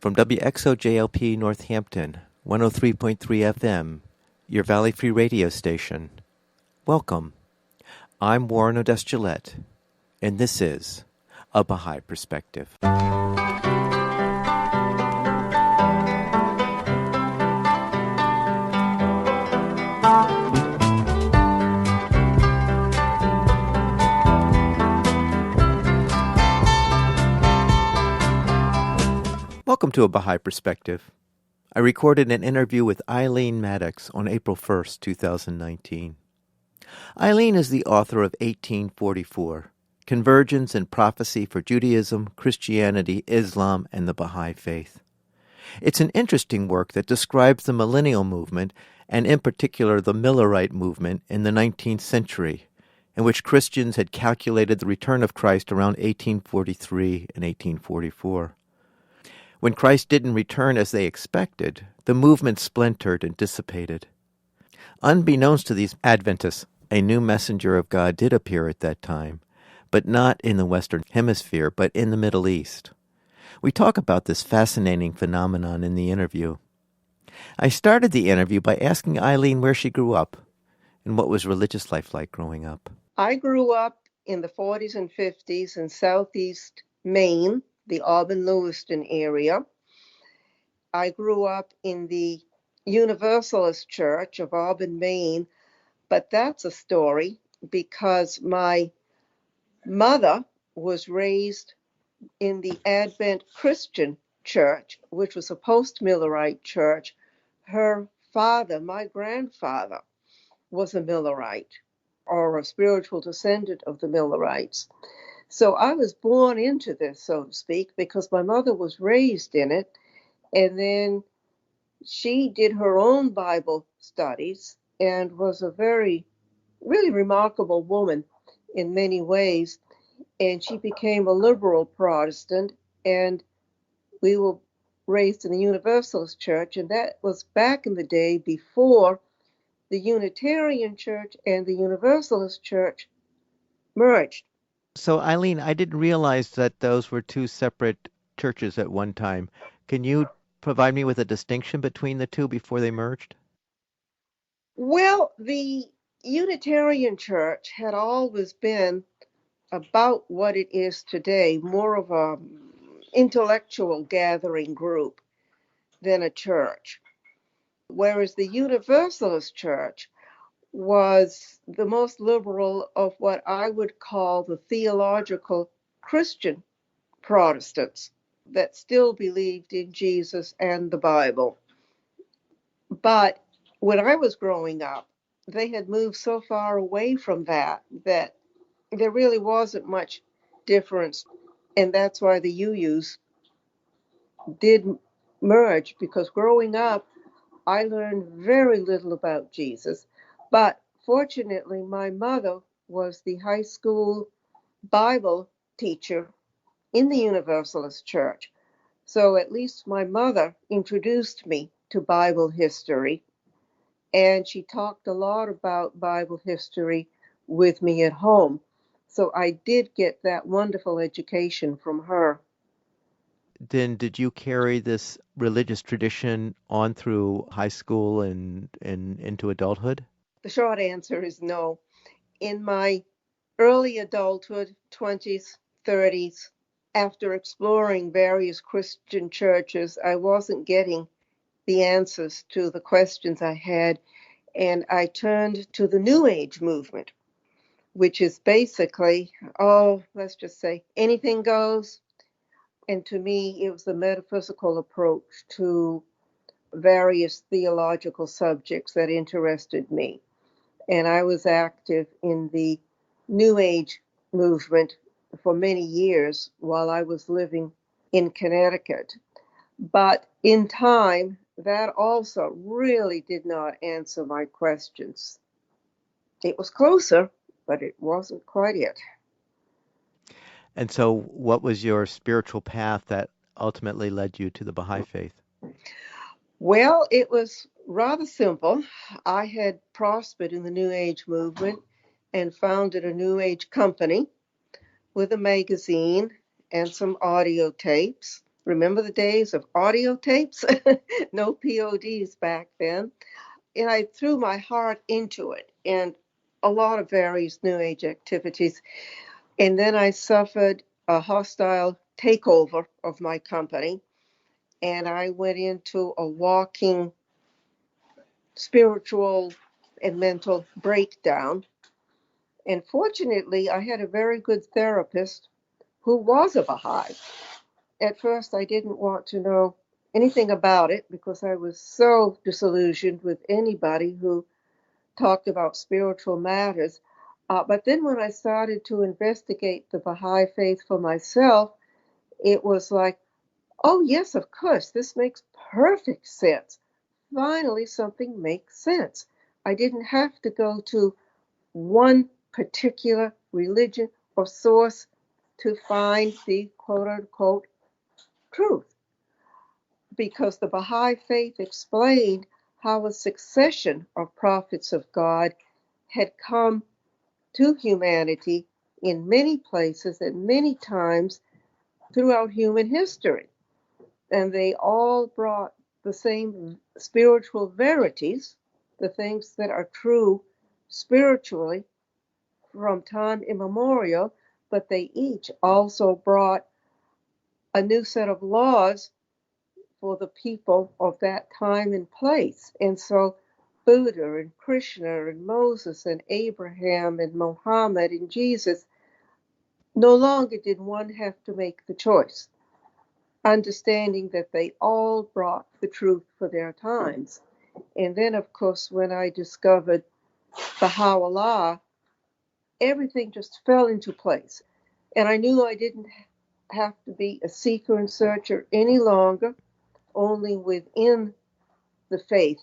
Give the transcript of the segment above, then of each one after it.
From WXOJLP Northampton, 103.3 FM, your Valley Free radio station. Welcome. I'm Warren Odess-Gillette, and this is A Baha'i Perspective. Welcome to A Baha'i Perspective. I recorded an interview with Eileen Maddocks on April 1st, 2019. Eileen is the author of 1844, Convergence and Prophecy for Judaism, Christianity, Islam, and the Baha'i Faith. It's an interesting work that describes the millennial movement, and in particular the Millerite movement in the 19th century, in which Christians had calculated the return of Christ around 1843 and 1844. When Christ didn't return as they expected, the movement splintered and dissipated. Unbeknownst to these Adventists, a new messenger of God did appear at that time, but not in the Western Hemisphere, but in the Middle East. We talk about this fascinating phenomenon in the interview. I started the interview by asking Eileen where she grew up and what was religious life like growing up. I grew up in the 40s and 50s in southeast Maine, the Auburn-Lewiston area. I grew up in the Universalist Church of Auburn, Maine, but that's a story because my mother was raised in the Advent Christian Church, which was a post-Millerite church. Her father, my grandfather, was a Millerite or a spiritual descendant of the Millerites. So I was born into this, so to speak, because my mother was raised in it, and then she did her own Bible studies and was a really remarkable woman in many ways, and she became a liberal Protestant, and we were raised in the Universalist Church, and that was back in the day before the Unitarian Church and the Universalist Church merged. So, Eileen, I didn't realize that those were two separate churches at one time. Can you provide me with a distinction between the two before they merged? Well, the Unitarian Church had always been about what it is today, more of a intellectual gathering group than a church. Whereas the Universalist Church was the most liberal of what I would call the theological Christian Protestants that still believed in Jesus and the Bible. But when I was growing up, they had moved so far away from that there really wasn't much difference. And that's why the UUs did merge, because growing up, I learned very little about Jesus. But fortunately, my mother was the high school Bible teacher in the Universalist Church. So at least my mother introduced me to Bible history, and she talked a lot about Bible history with me at home. So I did get that wonderful education from her. Then did you carry this religious tradition on through high school and into adulthood? The short answer is no. In my early adulthood, 20s, 30s, after exploring various Christian churches, I wasn't getting the answers to the questions I had, and I turned to the New Age movement, which is basically, let's just say, anything goes. And to me, it was a metaphysical approach to various theological subjects that interested me. And I was active in the New Age movement for many years while I was living in Connecticut. But in time, that also really did not answer my questions. It was closer, but it wasn't quite it. And so what was your spiritual path that ultimately led you to the Baha'i Faith? Well, it was rather simple. I had prospered in the New Age movement and founded a New Age company with a magazine and some audio tapes. Remember the days of audio tapes? No PODs back then. And I threw my heart into it and a lot of various New Age activities. And then I suffered a hostile takeover of my company, and I went into a walking spiritual and mental breakdown. And fortunately, I had a very good therapist who was a Baha'i. At first, I didn't want to know anything about it because I was so disillusioned with anybody who talked about spiritual matters. But then when I started to investigate the Baha'i faith for myself, it was like, oh, yes, of course, this makes perfect sense. Finally, something makes sense. I didn't have to go to one particular religion or source to find the quote unquote truth, because the Baha'i faith explained how a succession of prophets of God had come to humanity in many places and many times throughout human history. And they all brought the same spiritual verities, the things that are true spiritually from time immemorial, but they each also brought a new set of laws for the people of that time and place. And so Buddha and Krishna and Moses and Abraham and Mohammed and Jesus, no longer did one have to make the choice, understanding that they all brought the truth for their times. And then, of course, when I discovered Baha'u'llah, everything just fell into place. And I knew I didn't have to be a seeker and searcher any longer, only within the faith,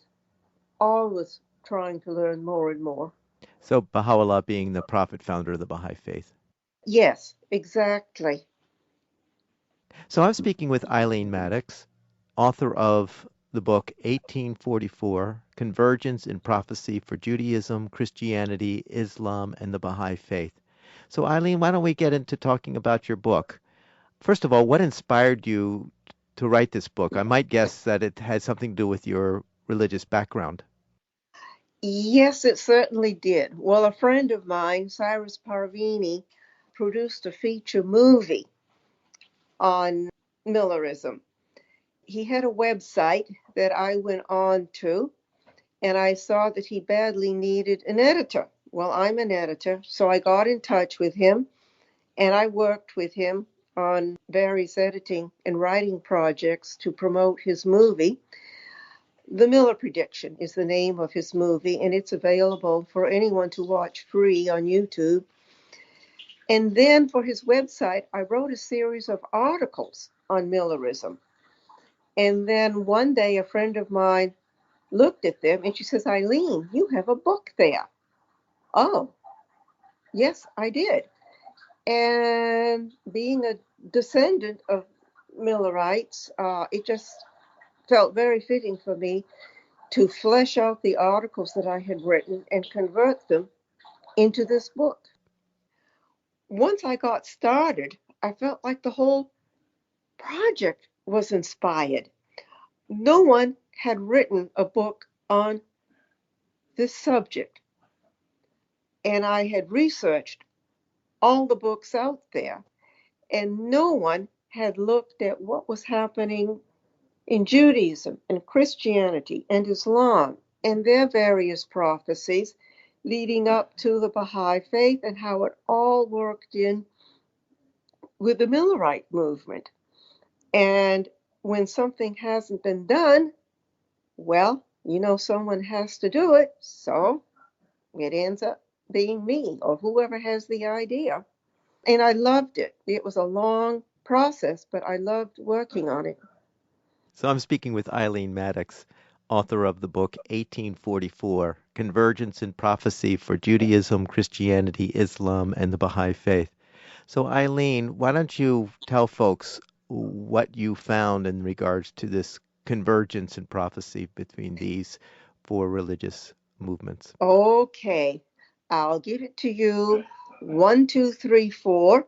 always trying to learn more and more. So Baha'u'llah being the prophet founder of the Baha'i Faith. Yes, exactly. So I'm speaking with Eileen Maddocks, author of the book 1844, Convergence in Prophecy for Judaism, Christianity, Islam, and the Baha'i Faith. So Eileen, why don't we get into talking about your book? First of all, what inspired you to write this book? I might guess that it had something to do with your religious background. Yes, it certainly did. Well, a friend of mine, Cyrus Parvini, produced a feature movie on Millerism. He had a website that I went on to, and I saw that he badly needed an editor. Well, I'm an editor, so I got in touch with him, and I worked with him on various editing and writing projects to promote his movie. The Miller Prediction is the name of his movie, and it's available for anyone to watch free on YouTube. And then for his website, I wrote a series of articles on Millerism. And then one day, a friend of mine looked at them and she says, Eileen, you have a book there. Oh, yes, I did. And being a descendant of Millerites, it just felt very fitting for me to flesh out the articles that I had written and convert them into this book. Once I got started, I felt like the whole project was inspired. No one had written a book on this subject, and I had researched all the books out there, and no one had looked at what was happening in Judaism and Christianity and Islam and their various prophecies leading up to the Baha'i Faith and how it all worked in with the Millerite movement. And when something hasn't been done, well, someone has to do it. So it ends up being me or whoever has the idea. And I loved it. It was a long process, but I loved working on it. So I'm speaking with Eileen Maddocks, author of the book 1844, Convergence in Prophecy for Judaism, Christianity, Islam, and the Baha'i Faith. So Eileen, why don't you tell folks what you found in regards to this convergence in prophecy between these four religious movements? Okay, I'll give it to you. One, two, three, four.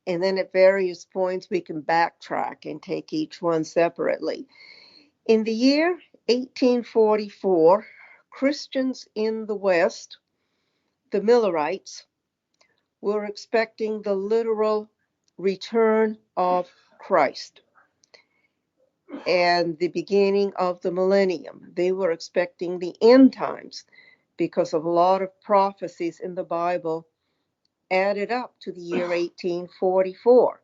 And then at various points, we can backtrack and take each one separately. In the year 1844, Christians in the West, the Millerites, were expecting the literal return of Christ and the beginning of the millennium. They were expecting the end times because of a lot of prophecies in the Bible added up to the year 1844.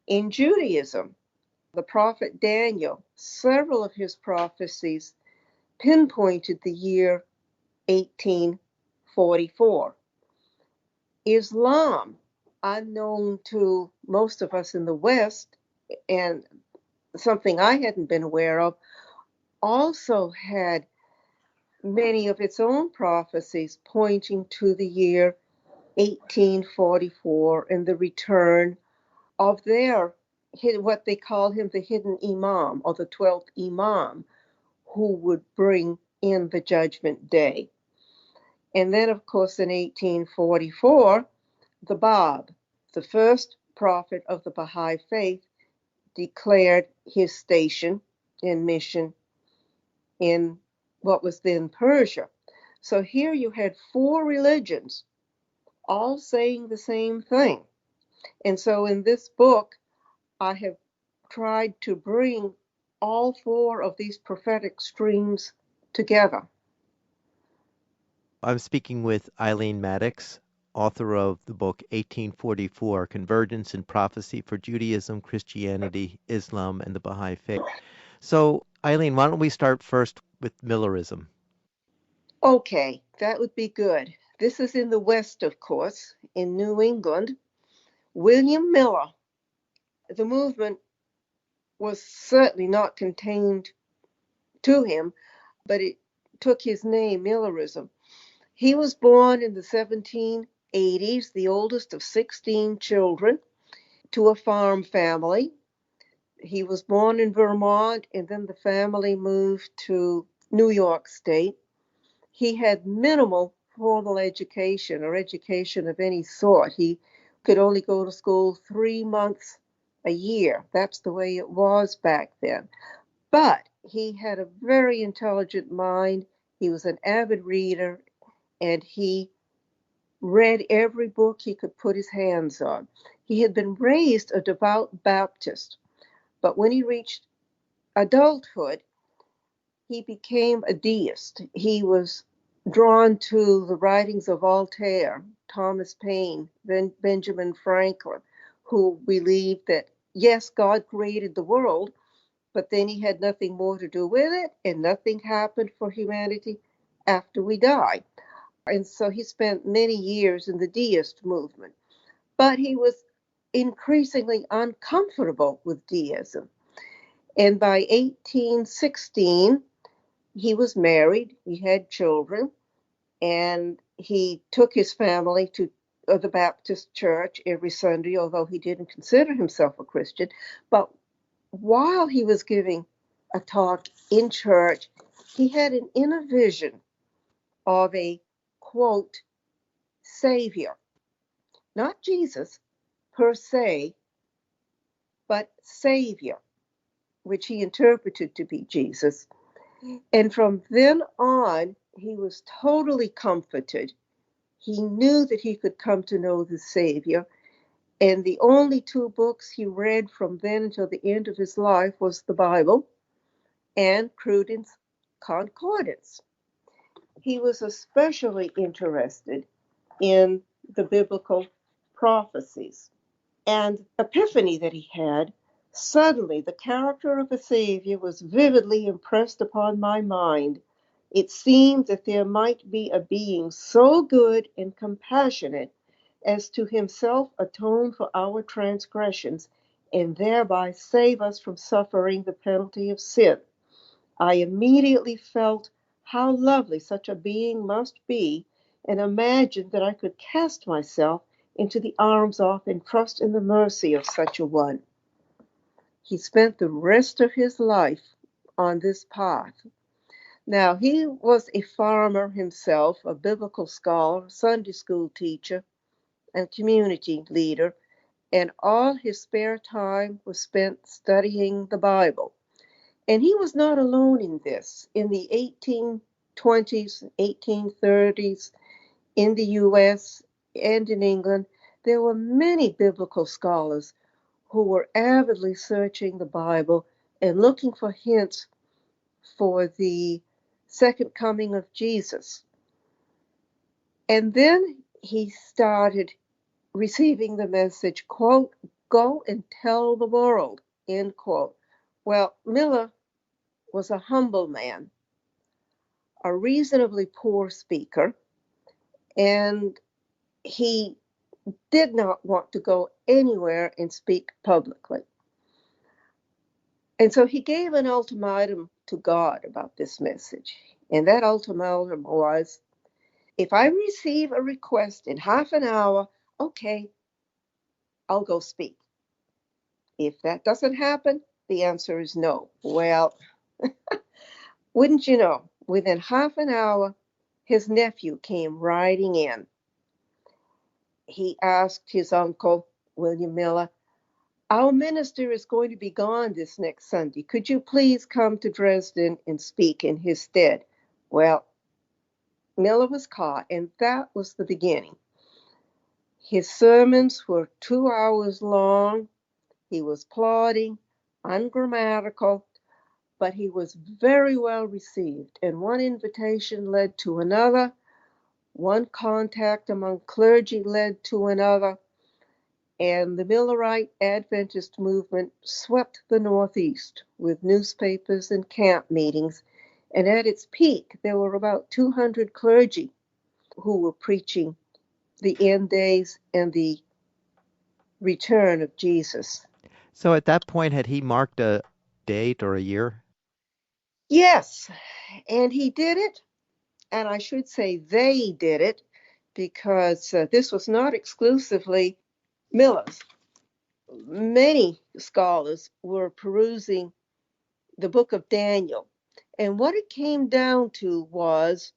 In Judaism, the prophet Daniel, several of his prophecies pinpointed the year 1844. Islam, unknown to most of us in the West, and something I hadn't been aware of, also had many of its own prophecies pointing to the year 1844 and the return of their, what they call him, the hidden imam, or the 12th imam, who would bring in the judgment day. And then, of course, in 1844, the Bab, the first prophet of the Baha'i Faith, declared his station and mission in what was then Persia. So here you had four religions all saying the same thing. And so in this book, I have tried to bring all four of these prophetic streams together. I'm speaking with Eileen Maddocks, author of the book 1844 Convergence in Prophecy for Judaism, Christianity, Islam, and the Baha'i Faith. So, Eileen, why don't we start first with Millerism? Okay, that would be good. This is in the West, of course, in New England. William Miller, the movement was certainly not contained to him, but it took his name, Millerism. He was born in the 1780s, the oldest of 16 children, to a farm family. He was born in Vermont, and then the family moved to New York State. He had minimal formal education or education of any sort. He could only go to school 3 months a year. That's the way it was back then. But he had a very intelligent mind. He was an avid reader, and he read every book he could put his hands on. He had been raised a devout Baptist, but when he reached adulthood, he became a deist. He was drawn to the writings of Voltaire, Thomas Paine, Benjamin Franklin, who believed that, yes, God created the world, but then he had nothing more to do with it, and nothing happened for humanity after we die. And so he spent many years in the deist movement. But he was increasingly uncomfortable with deism. And by 1816, he was married, he had children, and he took his family to the Baptist church every Sunday, although he didn't consider himself a Christian. But while he was giving a talk in church, he had an inner vision of a, quote, Savior. Not Jesus per se, but Savior, which he interpreted to be Jesus. And from then on, he was totally comforted. He knew that he could come to know the Savior. And the only two books he read from then until the end of his life was the Bible and Cruden's Concordance. He was especially interested in the biblical prophecies. And epiphany that he had, suddenly the character of a Savior was vividly impressed upon my mind. It seemed that there might be a being so good and compassionate as to himself atone for our transgressions and thereby save us from suffering the penalty of sin. I immediately felt how lovely such a being must be and imagined that I could cast myself into the arms of and trust in the mercy of such a one. He spent the rest of his life on this path. Now, he was a farmer himself, a biblical scholar, Sunday school teacher, and community leader, and all his spare time was spent studying the Bible. And he was not alone in this. In the 1820s, 1830s, in the US and in England, there were many biblical scholars who were avidly searching the Bible and looking for hints for the second coming of Jesus. And then he started receiving the message, quote, "Go and tell the world," end quote. Well, Miller was a humble man, a reasonably poor speaker, and he did not want to go anywhere and speak publicly. And so he gave an ultimatum to God about this message. And that ultimatum was, if I receive a request in half an hour, okay, I'll go speak. If that doesn't happen, the answer is no. Well, wouldn't you know, within half an hour, his nephew came riding in. He asked his uncle, William Miller, "Our minister is going to be gone this next Sunday. Could you please come to Dresden and speak in his stead?" Well, Miller was caught, and that was the beginning. His sermons were 2 hours long. He was plodding, ungrammatical, but he was very well received, and one invitation led to another. One contact among clergy led to another, and the Millerite Adventist movement swept the Northeast with newspapers and camp meetings, and at its peak, there were about 200 clergy who were preaching the end days and the return of Jesus. So at that point, had he marked a date or a year? Yes, and he did it, and I should say they did it, because this was not exclusively Miller's. Many scholars were perusing the book of Daniel, and what it came down to was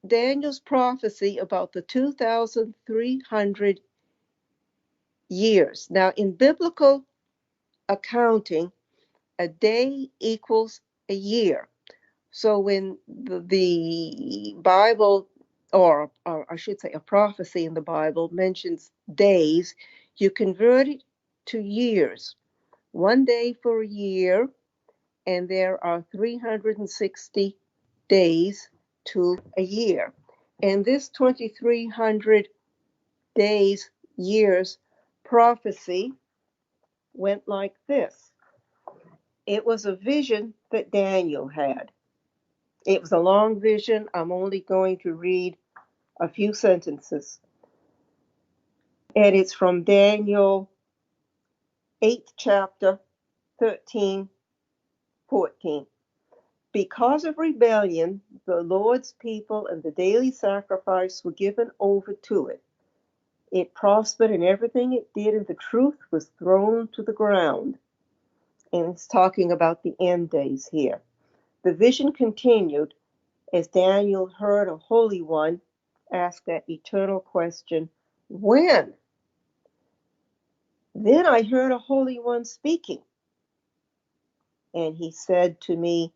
Daniel's prophecy about the 2,300 years. Now, in biblical accounting, a day equals a year. So when the Bible, or I should say a prophecy in the Bible, mentions days, you convert it to years. 1 day for a year, and there are 360 days to a year. And this 2,300 days, years prophecy went like this. It was a vision that Daniel had. It was a long vision. I'm only going to read a few sentences. And it's from Daniel 8th chapter, 13, 14. Because of rebellion, the Lord's people and the daily sacrifice were given over to it. It prospered in everything it did, and the truth was thrown to the ground. And it's talking about the end days here. The vision continued as Daniel heard a holy one ask that eternal question, "When?" Then I heard a holy one speaking, and he said to me,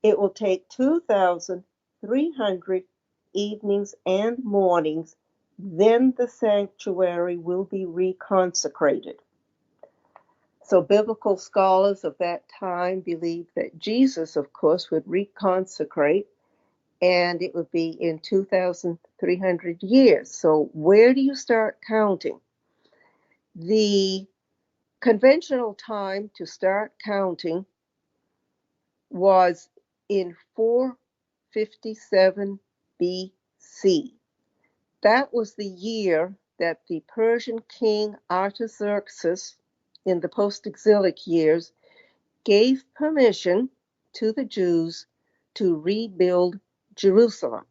"It will take 2,300 evenings and mornings, then the sanctuary will be reconsecrated." So biblical scholars of that time believed that Jesus, of course, would reconsecrate, and it would be in 2,300 years. So where do you start counting? The conventional time to start counting was in 457 BC. That was the year that the Persian king Artaxerxes, in the post-exilic years, gave permission to the Jews to rebuild Jerusalem.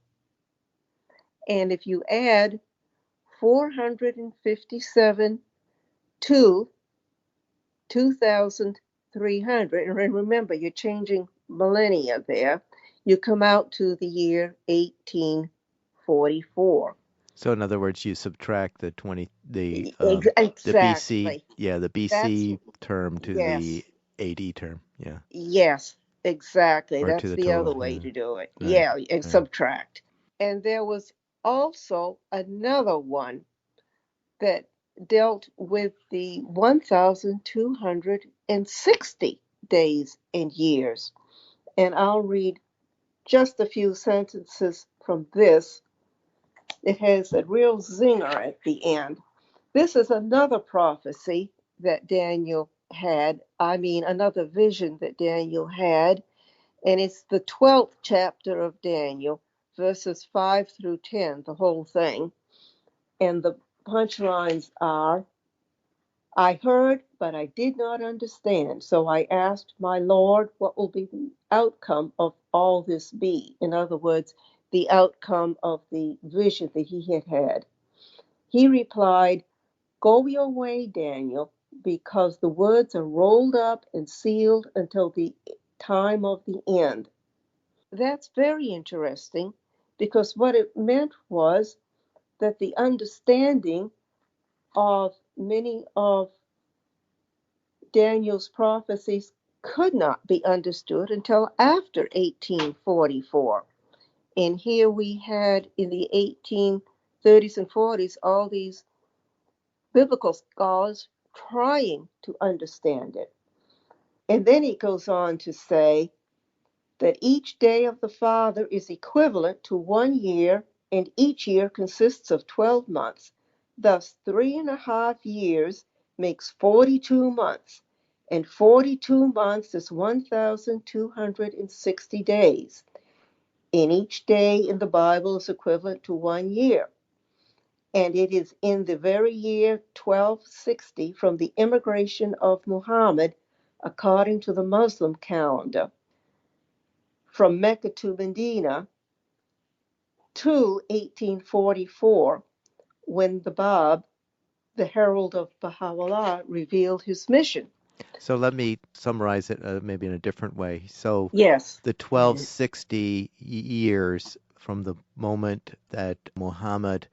And if you add 457 to 2,300, and remember, you're changing millennia there, you come out to the year 1844. So in other words, you subtract the 20 the BC, Exactly. yeah, the That's BC term to the yes. AD term, yeah, Yes, exactly. or to That's the the total, other way yeah. to do it. Right. Yeah, and Right. subtract. And there was also another one that dealt with the 1,260 days and years. And I'll read just a few sentences from this. It has a real zinger at the end. This is another prophecy that Daniel had. I mean, another vision that Daniel had. And it's the 12th chapter of Daniel, verses 5 through 10, the whole thing. And the punchlines are, I heard, but I did not understand. So I asked my Lord, what will be the outcome of all this be? In other words, the outcome of the vision that he had had. He replied, go your way, Daniel, because the words are rolled up and sealed until the time of the end. That's very interesting because what it meant was that the understanding of many of Daniel's prophecies could not be understood until after 1844. And here we had in the 1830s and 40s all these biblical scholars trying to understand it. And then he goes on to say that each day of the Father is equivalent to 1 year, and each year consists of 12 months. Thus, 3.5 years makes 42 months, and 42 months is 1,260 days. And each day in the Bible is equivalent to 1 year. And it is in the very year 1260 from the immigration of Muhammad, according to the Muslim calendar, from Mecca to Medina to 1844, when the Bab, the herald of Baha'u'llah, revealed his mission. So let me summarize it maybe in a different way. So Yes, the 1260 years from the moment that Muhammad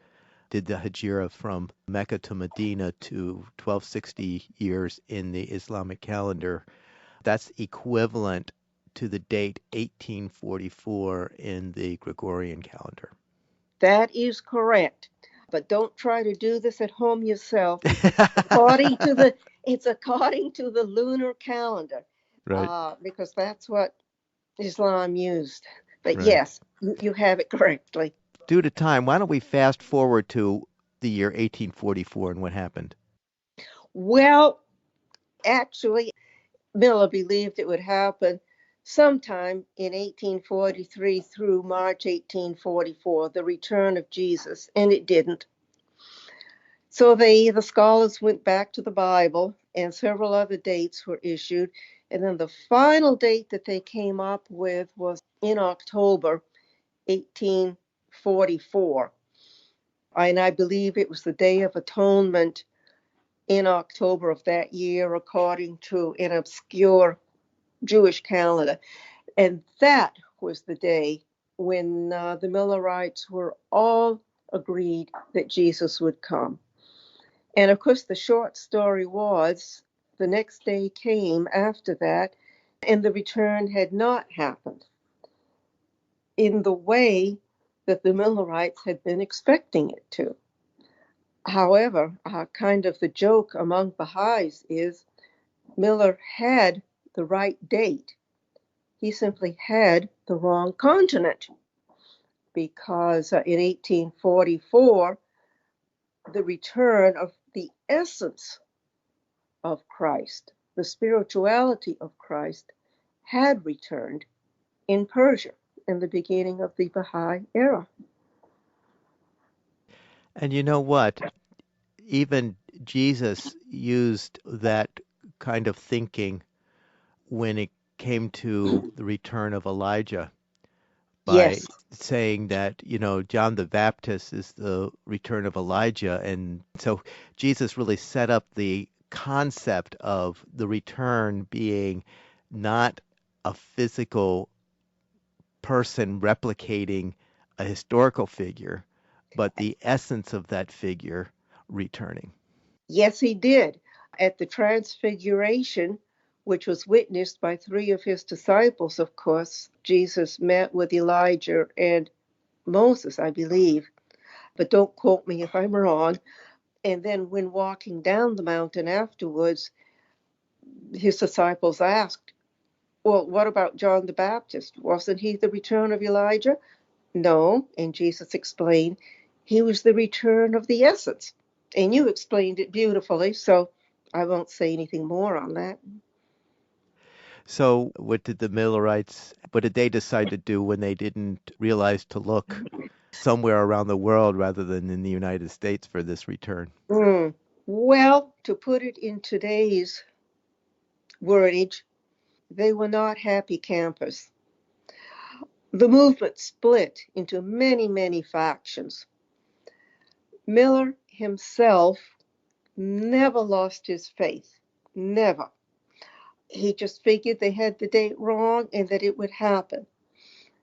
did the hijrah from Mecca to Medina to 1260 years in the Islamic calendar, that's equivalent to the date 1844 in the Gregorian calendar. that is correct. But don't try to do this at home yourself because it's according to the lunar calendar, Right, because that's what Islam used. But right. yes, you have it correctly. Due to time, why don't we fast forward to the year 1844 and what happened? Well, actually, Miller believed it would happen sometime in 1843 through March 1844, the return of Jesus, and it didn't. So the scholars went back to the Bible, and several other dates were issued. And then the final date that they came up with was in October 1844. And I believe it was the Day of Atonement in October of that year, according to an obscure Jewish calendar. And that was the day when the Millerites were all agreed that Jesus would come. And of course, the short story was the next day came after that, and the return had not happened in the way that the Millerites had been expecting it to. However, kind of the joke among Baha'is is Miller had the right date. He simply had the wrong continent because in 1844, the return of the essence of Christ, the spirituality of Christ, had returned in Persia in the beginning of the Baha'i era. And you know what? Even Jesus used that kind of thinking when it came to the return of Elijah by Yes, saying that, John the Baptist is the return of Elijah. And so Jesus really set up the concept of the return being not a physical person replicating a historical figure, but the essence of that figure returning. Yes, he did. At the Transfiguration, which was witnessed by three of his disciples, of course, Jesus met with Elijah and Moses, I believe, but don't quote me if I'm wrong. And then, when walking down the mountain afterwards, his disciples asked, well, what about John the Baptist? Wasn't he the return of Elijah? No. And Jesus explained, he was the return of the essence. And you explained it beautifully, so I won't say anything more on that. So, what did they decide to do when they didn't realize to look somewhere around the world rather than in the United States for this return? Well, to put it in today's wordage, they were not happy campers. The movement split into many, many factions. Miller himself never lost his faith. Never. He just figured they had the date wrong and that it would happen.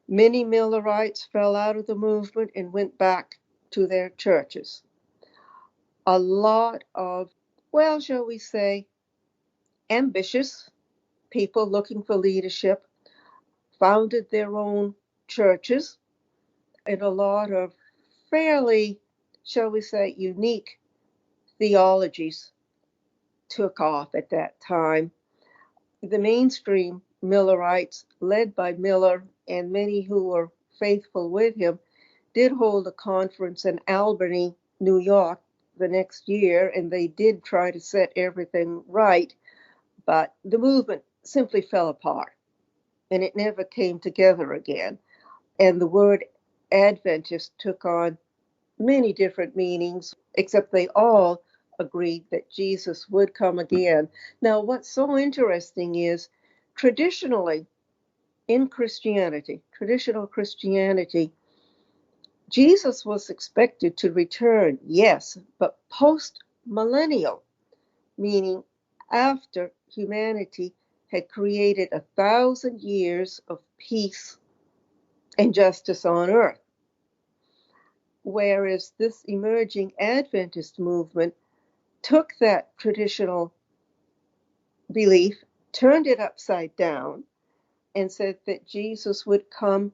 Many Millerites fell out of the movement and went back to their churches. A lot of, well, shall we say, ambitious people looking for leadership founded their own churches, and a lot of fairly, shall we say, unique theologies took off at that time. The mainstream Millerites, led by Miller and many who were faithful with him, did hold a conference in Albany, New York, the next year, and they did try to set everything right, but the movement simply fell apart and it never came together again. And the word Adventist took on many different meanings, except they all agreed that Jesus would come again. Now, what's so interesting is traditionally in Christianity, traditional Christianity, Jesus was expected to return, yes, but post millennial, meaning after humanity had created 1,000 years of peace and justice on earth. Whereas this emerging Adventist movement took that traditional belief, turned it upside down, and said that Jesus would come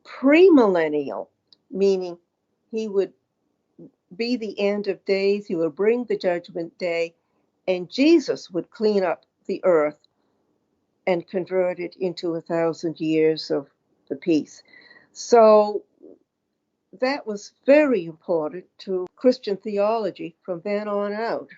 premillennial, meaning he would be the end of days, he would bring the judgment day, and Jesus would clean up the earth and convert it into 1,000 years of the peace. So that was very important to Christian theology from then on out.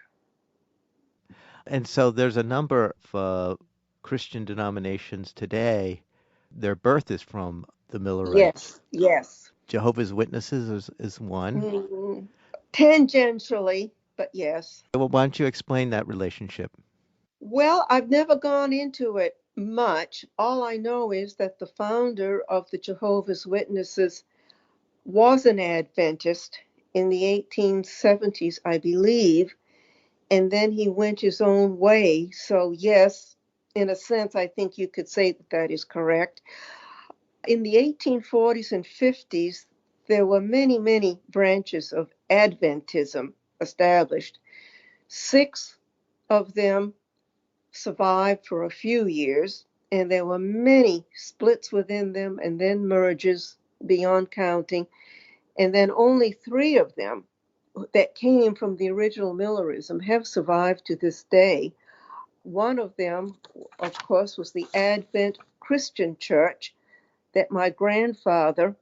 And so there's a number of Christian denominations today. Their birth is from the Millerites. Yes, yes. Jehovah's Witnesses is one. Mm, tangentially, but yes. Well, why don't you explain that relationship? Well, I've never gone into it much. All I know is that the founder of the Jehovah's Witnesses was an Adventist in the 1870s, I believe, and then he went his own way. So, yes, in a sense, I think you could say that that is correct. In the 1840s and 50s, there were many, many branches of Adventism established. 6 of them survived for a few years, and there were many splits within them and then mergers beyond counting. And then only 3 of them that came from the original Millerism have survived to this day. One of them, of course, was the Advent Christian Church that my grandfather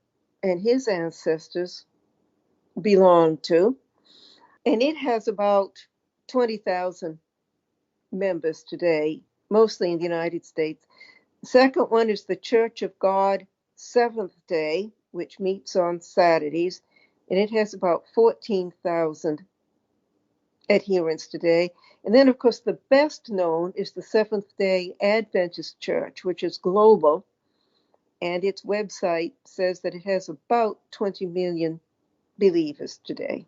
and his ancestors belonged to. And it has about 20,000 members today, mostly in the United States. The second one is the Church of God Seventh Day, which meets on Saturdays, and it has about 14,000 adherents today. And then, of course, the best known is the Seventh Day Adventist Church, which is global, and its website says that it has about 20 million believers today.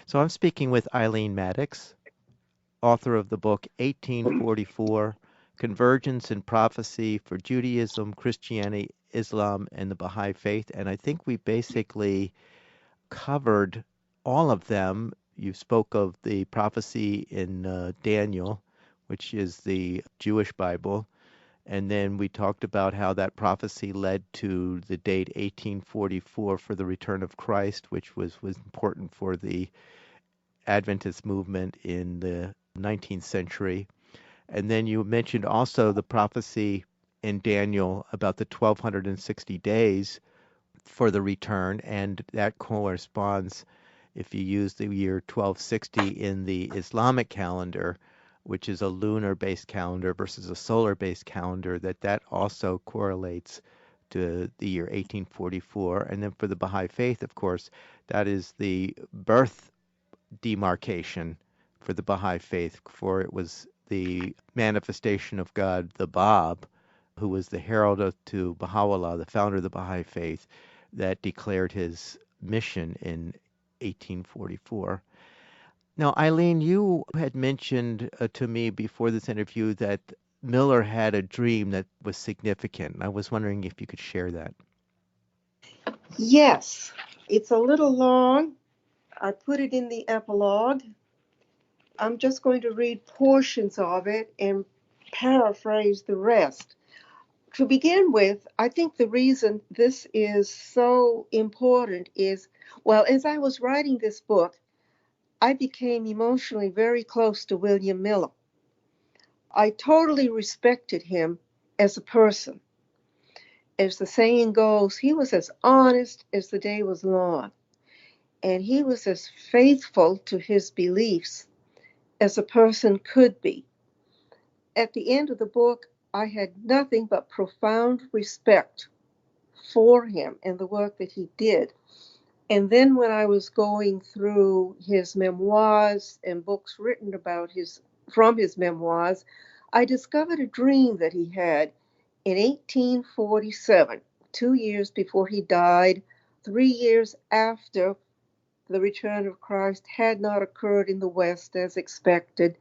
So I'm speaking with Eileen Maddocks, author of the book 1844 Convergence and Prophecy for Judaism, Christianity, Islam and the Baha'i Faith, and I think we basically covered all of them. You spoke of the prophecy in Daniel, which is the Jewish Bible, and then we talked about how that prophecy led to the date 1844 for the return of Christ, which was important for the Adventist movement in the 19th century. And then you mentioned also the prophecy in Daniel about the 1260 days for the return, and that corresponds, if you use the year 1260 in the Islamic calendar, which is a lunar-based calendar versus a solar-based calendar, that also correlates to the year 1844. And then for the Baha'i Faith, of course, that is the birth demarcation for the Baha'i Faith, for it was the manifestation of God, the Bab, who was the herald to Baha'u'llah, the founder of the Baha'i Faith, that declared his mission in 1844. Now, Eileen, you had mentioned to me before this interview that Miller had a dream that was significant. I was wondering if you could share that. Yes, it's a little long. I put it in the epilogue. I'm just going to read portions of it and paraphrase the rest. To begin with, I think the reason this is so important is, well, as I was writing this book, I became emotionally very close to William Miller. I totally respected him as a person. As the saying goes, he was as honest as the day was long, and he was as faithful to his beliefs as a person could be. At the end of the book, I had nothing but profound respect for him and the work that he did. And then when I was going through his memoirs and books written about from his memoirs, I discovered a dream that he had in 1847, 2 years before he died, 3 years after the return of Christ had not occurred in the West as expected.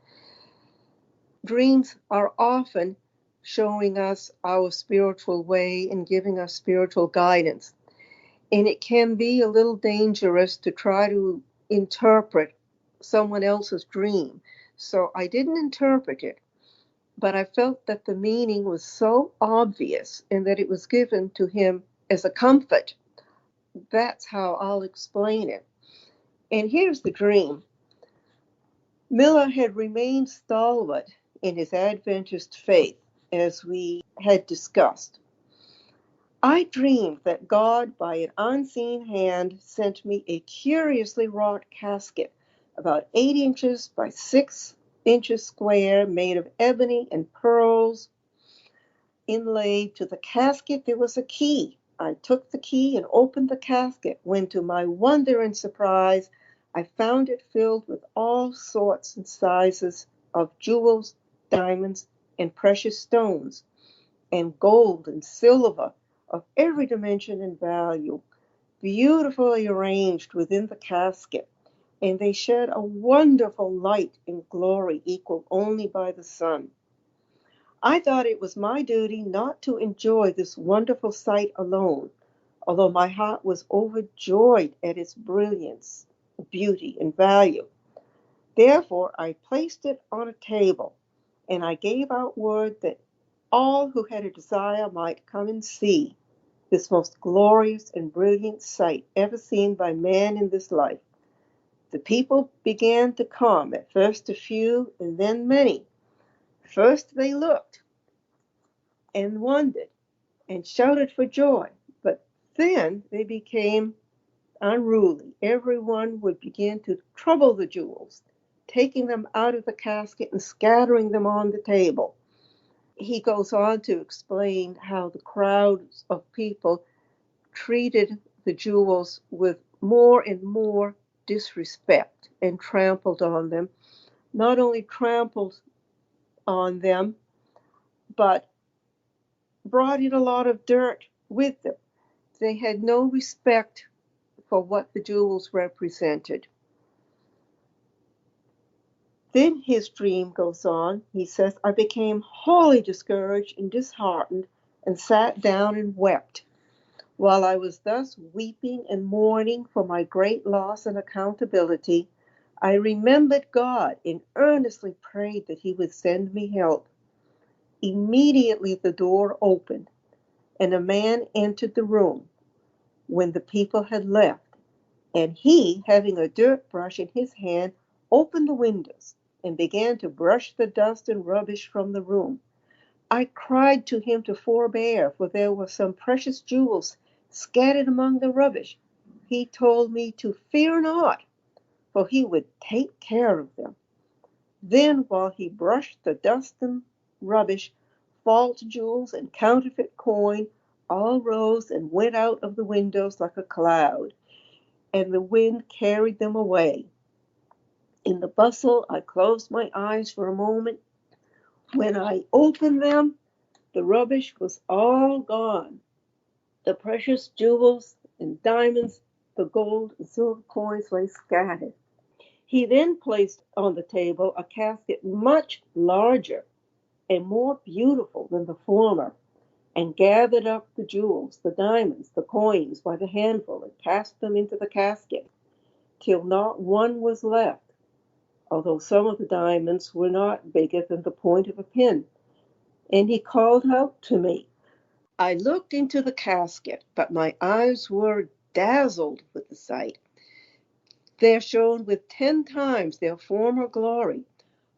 Dreams are often showing us our spiritual way and giving us spiritual guidance. And it can be a little dangerous to try to interpret someone else's dream. So I didn't interpret it, but I felt that the meaning was so obvious and that it was given to him as a comfort. That's how I'll explain it. And here's the dream. Miller had remained stalwart in his Adventist faith, as we had discussed. I dreamed that God, by an unseen hand, sent me a curiously wrought casket, about 8 inches by 6 inches square, made of ebony and pearls. Inlaid to the casket, there was a key. I took the key and opened the casket, when to my wonder and surprise, I found it filled with all sorts and sizes of jewels, diamonds, and precious stones, and gold and silver of every dimension and value, beautifully arranged within the casket, and they shed a wonderful light and glory equaled only by the sun. I thought it was my duty not to enjoy this wonderful sight alone, although my heart was overjoyed at its brilliance, beauty, and value. Therefore, I placed it on a table, and I gave out word that all who had a desire might come and see this most glorious and brilliant sight ever seen by man in this life. The people began to come, at first a few, and then many. First they looked and wondered and shouted for joy, but then they became unruly. Everyone would begin to trouble the jewels, taking them out of the casket and scattering them on the table. He goes on to explain how the crowds of people treated the jewels with more and more disrespect and trampled on them. Not only trampled on them, but brought in a lot of dirt with them. They had no respect for what the jewels represented. Then his dream goes on. He says, I became wholly discouraged and disheartened and sat down and wept. While I was thus weeping and mourning for my great loss and accountability, I remembered God and earnestly prayed that He would send me help. Immediately the door opened, and a man entered the room when the people had left, and he, having a dirt brush in his hand, opened the windows and began to brush the dust and rubbish from the room. I cried to him to forbear, for there were some precious jewels scattered among the rubbish. He told me to fear not, for he would take care of them. Then, while he brushed the dust and rubbish, false jewels and counterfeit coin all rose and went out of the windows like a cloud, and the wind carried them away. In the bustle, I closed my eyes for a moment. When I opened them, the rubbish was all gone. The precious jewels and diamonds, the gold and silver coins lay scattered. He then placed on the table a casket much larger and more beautiful than the former, and gathered up the jewels, the diamonds, the coins by the handful, and cast them into the casket, till not one was left, although some of the diamonds were not bigger than the point of a pin. And he called out to me. I looked into the casket, but my eyes were dazzled with the sight. They shone with 10 times their former glory.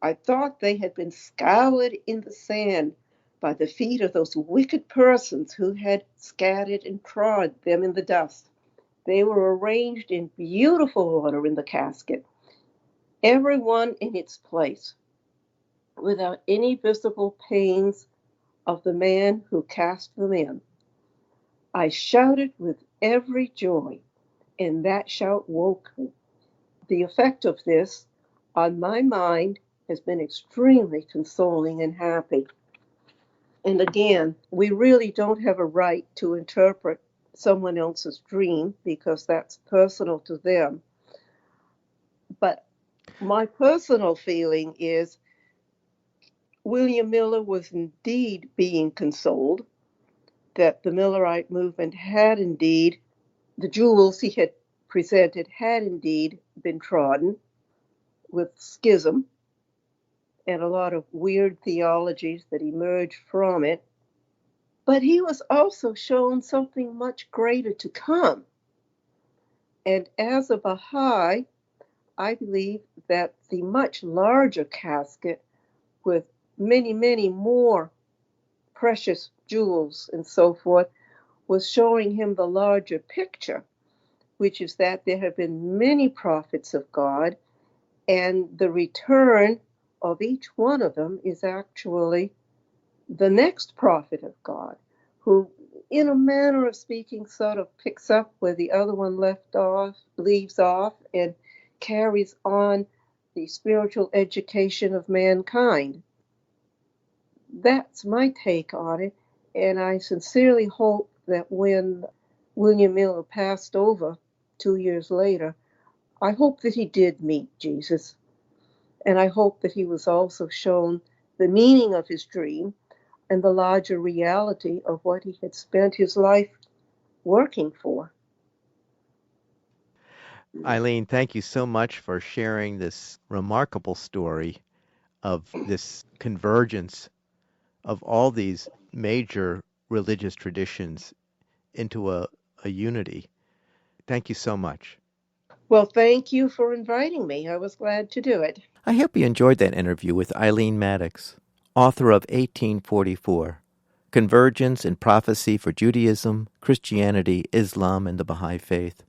I thought they had been scoured in the sand by the feet of those wicked persons who had scattered and trod them in the dust. They were arranged in beautiful order in the casket, every one in its place, without any visible pains of the man who cast them in. I shouted with every joy, and that shout woke me. The effect of this on my mind has been extremely consoling and happy. And again, we really don't have a right to interpret someone else's dream because that's personal to them. But my personal feeling is William Miller was indeed being consoled, that the Millerite movement had indeed, the jewels he had presented had indeed been trodden with schism and a lot of weird theologies that emerged from it. But he was also shown something much greater to come. And as a Baha'i, I believe that the much larger casket with many, many more precious jewels and so forth was showing him the larger picture, which is that there have been many prophets of God, and the return of each one of them is actually the next prophet of God, who, in a manner of speaking, sort of picks up where the other one leaves off, and carries on the spiritual education of mankind. That's my take on it, and I sincerely hope that when William Miller passed over 2 years later, I hope that he did meet Jesus, and I hope that he was also shown the meaning of his dream and the larger reality of what he had spent his life working for. Eileen, thank you so much for sharing this remarkable story of this convergence of all these major religious traditions into a unity. Thank you so much. Well, thank you for inviting me. I was glad to do it. I hope you enjoyed that interview with Eileen Maddocks, author of 1844, Convergence and Prophecy for Judaism, Christianity, Islam, and the Baha'i Faith.